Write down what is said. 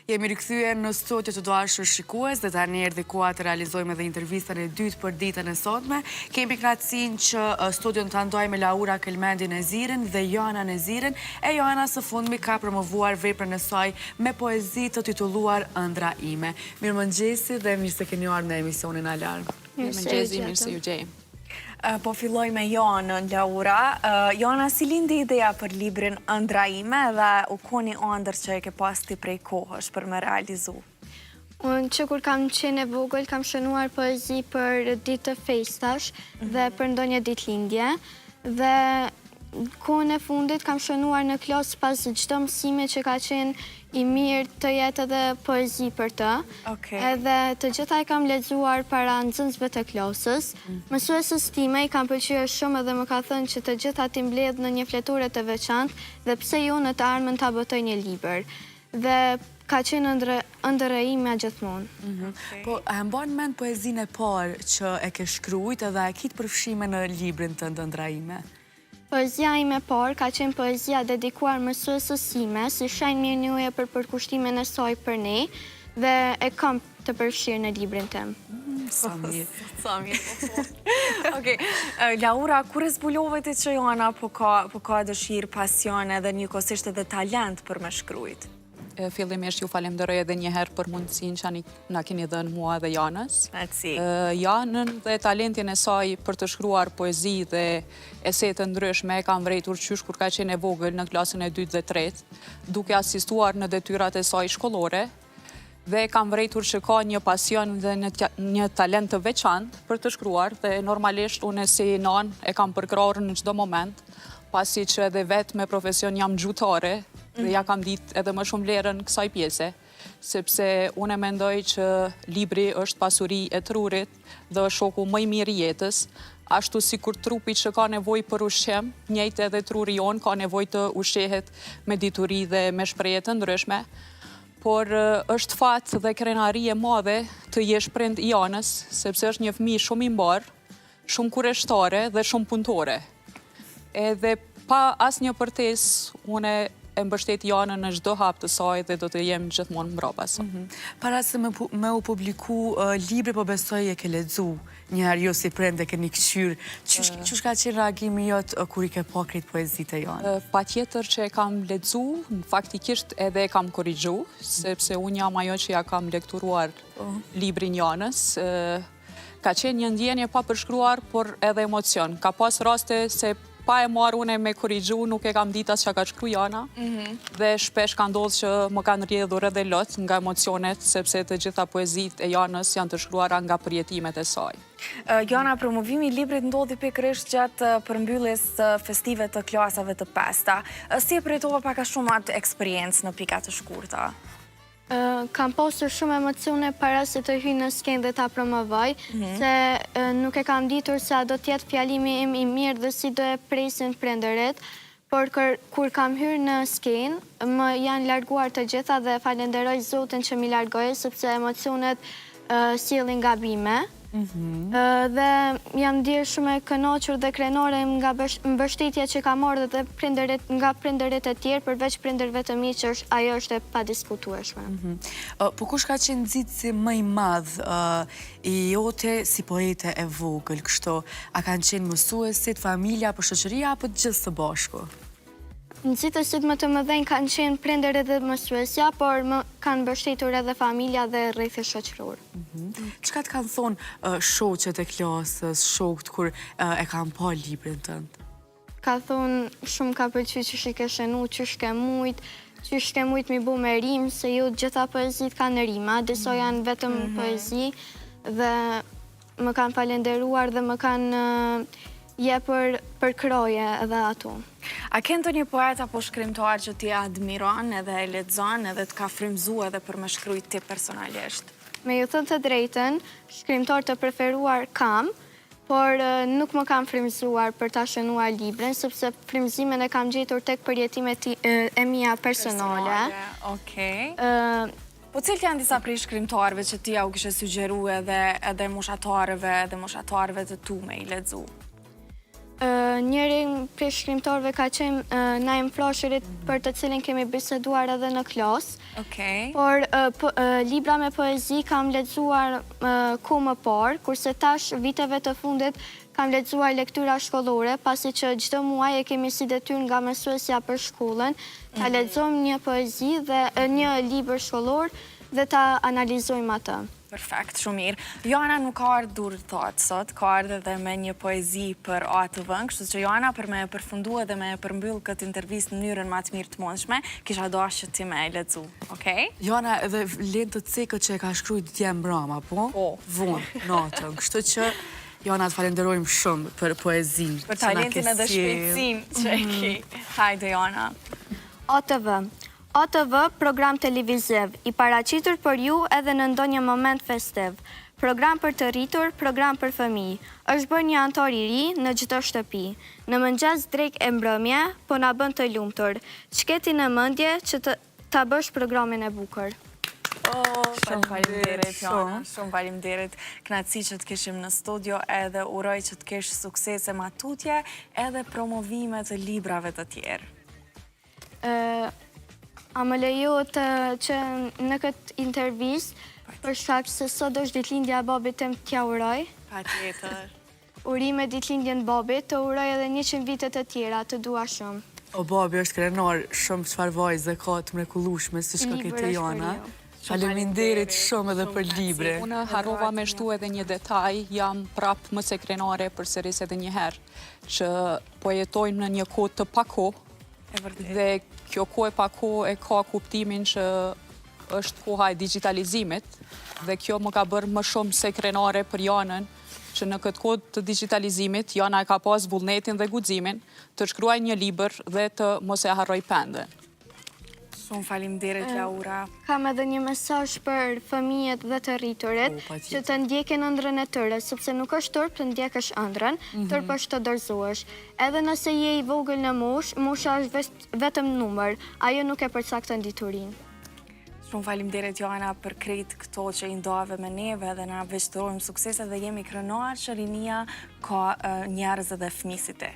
Jemi rikthyer në studio të dashur shikues dhe tani erdhi koha të realizojmë edhe intervistën e dytë për ditën e sotme. Kemi kënaqësinë që studion ta ndoj me Laura Kelmendi Nezirin dhe Joana Nezirin. E Joana së fundmi ka promovuar veprën e saj me poezi të titulluar Ëndra ime. Mirëmëngjesi dhe mirë se keni ardhur në emisionin Alarm. Mirëmëngjesi, mirë se ju gjej. Po filloj me Joanën, Laura. Joana, si lindi ideja për librin Ëndra ime dhe u koni ëndër që e ke pas ti prej kohësh për me realizu? Unë që kur kam qenë e vogël, kam shënuar poezi për ditë të festash dhe për ndonjë ditëlindje. Dhe kohën e fundit kam shënuar në klasë pas çdo mësime që ka qenë i mirë të jetë edhe poezi për të. Edhe të gjitha i kam lexuar para nxënësve të klasës. Mësuesës time i kam pëlqyer shumë edhe më ka thënë që të gjitha ti mbledh në një fletore të veçantë dhe pse jo në të ardhmen ta botoj një libër. Dhe ka qenë ëndra ime gjithmonë. Po, e mban mend poezinë e parë që e ke shkruajt edhe e ke përfshime në librin tënd Ëndra ime? Poezia ime parë ka qenë poezia dedikuar mësuesës sime, si shenjë mirë njohje për përkushtimin e saj për ne, dhe e kam të përfshirë në librin tim. Sa mirë. Sa mirë. Laura, kur e zbulove ti që Joana po ka dëshirë, pasion edhe njëkohësisht edhe talent për me shkruajt? Fillimisht ju falenderoj edhe një herë për mundësinë që na keni dhënë mua dhe Janës. Janën dhe talentin e saj për të shkruar poezi dhe ese të ndryshme kam vrejtur qysh kur ka qenë e vogël në klasën e 2 dhe 3, duke asistuar në detyrat e saj shkollore dhe kam vrejtur që ka një pasion dhe një talent të veçantë për të shkruar dhe normalisht unë si nan e kam përkrarë në çdo moment, pasi që edhe vetë me profesion jam gjutare dhe ja kam ditë edhe më shumë vlerën kësaj pjese, sepse unë e mendoj që libri është pasuri e trurit dhe është shoku më i mirë i jetës, ashtu si kur trupi që ka nevojë për ushqim, njëjtë edhe truri jonë ka nevojë të ushqehet me dituri dhe me shprehje të ndryshme, por është fat dhe krenari e madhe të jesh prind i Janës, sepse është një fëmijë shumë i mbar, shumë kurreshtare dhe shumë punëtore. Edhe pa asnjë përtesë, unë e mbështet Janën në çdo hap të saj dhe do të jem gjithmonë mbrapa saj. Para se me u publiku libri, po besoj e ke lexu njëherë jo si prind e keni kqyr. Çush ka qenë reagimi jot kur i ke pa krejt poezitë e Janës? Patjetër që e kam lexu, faktikisht edhe e kam korrigju, sepse unë jam ajo që ja kam lekturuar librin Janës. Ka qenë një ndjenje pa përshkruar, por edhe emocion. Ka pas raste se pa e marrë une me korrigju, nuk e kam ditas që ka shkru Jana, dhe shpesh ka ndodhë që më kanë rjedhur edhe lot nga emocionet, sepse të gjitha poezit e Janës janë të shkruara nga përjetimet e saj. Jana, promovimi i librit ndodhi pikërisht gjatë përmbylljes festive të klasave të pesta. Si e përjetova pak a shumë atë eksperiencë në pika të shkurta? Kam pasur shumë emocione para se të hyj në skenë dhe ta promovoj, se nuk e kam ditur se a do t'jetë fjalimi im i mirë dhe si do e presin prindërit, por kur kam hyrë në skenë, më janë larguar të gjitha dhe falenderoj Zotin që mi largoj, sepse emocionet sjellin gabime. Dhe jam dirë shumë e kënaqur dhe krenore nga mbështetja që ka marrë dhe nga prindërit e tjerë, përveç prindërve të mi që ajo është e padiskutueshme. Po kush ka qenë nxitsi më i madh i jote si poete e vogël kështu? A kanë qenë mësuesit, familja, apo shoqëria, apo të gjithë së bashku? Nxitësit më të mëdhenj kanë qenë prindërit dhe mësuesja, por më kanë mbështetur edhe familja dhe rrethi shoqëror. Çka të kanë thonë shoqet e klasës, shokët kur e kanë pa librin tënd? Ka thonë shumë ka pëlqyer që ke shënu, që ke mujt mi bu me rim, se ju gjitha poezit kanë rima, disa janë vetëm poezi dhe më kanë falenderuar dhe më kanë për kroje edhe ato. A ke ndonjë poet apo shkrimtar që ti admiron edhe e lexon edhe të ka frymzuar edhe për me shkruajt ti personalisht? Me ju thënë të drejtën, shkrimtar të preferuar kam, por nuk më kam frymzuar për ta shënuar librin, sepse frymëzimin e kam gjetur tek përjetimet e mia personale. Po cilët janë disa prej shkrimtarëve që ti u kishe sugjeruar edhe moshatarëve të tu me i lexu? Njëri prej shkrimtarëve ka qenë Naim Frashërit, për të cilin kemi biseduar edhe në klasë. Okej. Por libra me poezi kam lexuar kohë më parë, kurse tash viteve të fundit kam lexuar lektyra shkollore, pasi që çdo muaj e kemi si detyrë nga mësuesja për shkollën, ta lexojmë një poezi dhe një libër shkollor dhe ta analizojmë atë. Perfekt, shumë mirë. Joana nuk ka ardhur thot sot, ka ardhur edhe me një poezi për ATV-n, kështu që Joana për me e përfundu edhe me e përmbyll këtë intervistë në mënyrën më të mirë të mundshme, kisha dashur që ti me e lexu, okej? Joana, edhe lent të cekët që e ka shkruajt dje mbrëma, po? Vonë, natën. Kështu që Joana, të falenderojmë shumë për poezinë. Për talentin edhe shpejtësinë që e ki. Hajde, Joana. ATV, program televiziv, i paraqitur për ju edhe në ndonjë moment festiv. Program për të rritur, program për fëmijë. Është bërë një antar i ri në çdo shtëpi. Në mëngjes drek e mbrëmje, po na bën të lumtur. Çketi në mendje që ta bësh programin e bukur. Shumë faleminderit, Joana. Shumë faleminderit. Kënaqësi që të kishim në studio, edhe uroj që të kesh suksese matutje, edhe promovime të librave të tjerë. A më lejohet që në këtë intervistë, për shkak se sot është ditëlindja e babit tim, t'ja uroj. Patjetër. Urime ditëlindjen babit, të uroj edhe 100 vite të tjera, të dua shumë. O babi është krenar shumë çfarë vajze ka të mrekullueshme siç ka këtë Joana. Faleminderit shumë edhe për librin. Unë harrova me shtu edhe një detaj, jam prap më se krenare përsëris edhe një herë, që po jetojmë në një kohë të pakohë, dhe kjo kohë e pakohë e ka kuptimin që është koha e digitalizimit, dhe kjo më ka bërë më shumë se krenare për Janën, që në këtë kohë të digitalizimit, Jana e ka pas vullnetin dhe guximin të shkruaj një libër dhe të mos e harroj pendën. Shumë faleminderit, Laura. Kam edhe një mesazh për fëmijët dhe të rriturit, që të ndjekin ëndrrën e tyre, sepse nuk është turp të ndjekësh ëndrrën, turp është të dorëzohesh. Edhe nëse je i vogël në moshë, mosha është vetëm numër, ajo nuk e përcakton diturinë. Shumë faleminderit, Joana, për krejt këto që i ndave me neve dhe na veçtorojmë suksese dhe jemi krenar që rinia ka njerëz dhe fëmijë si ti.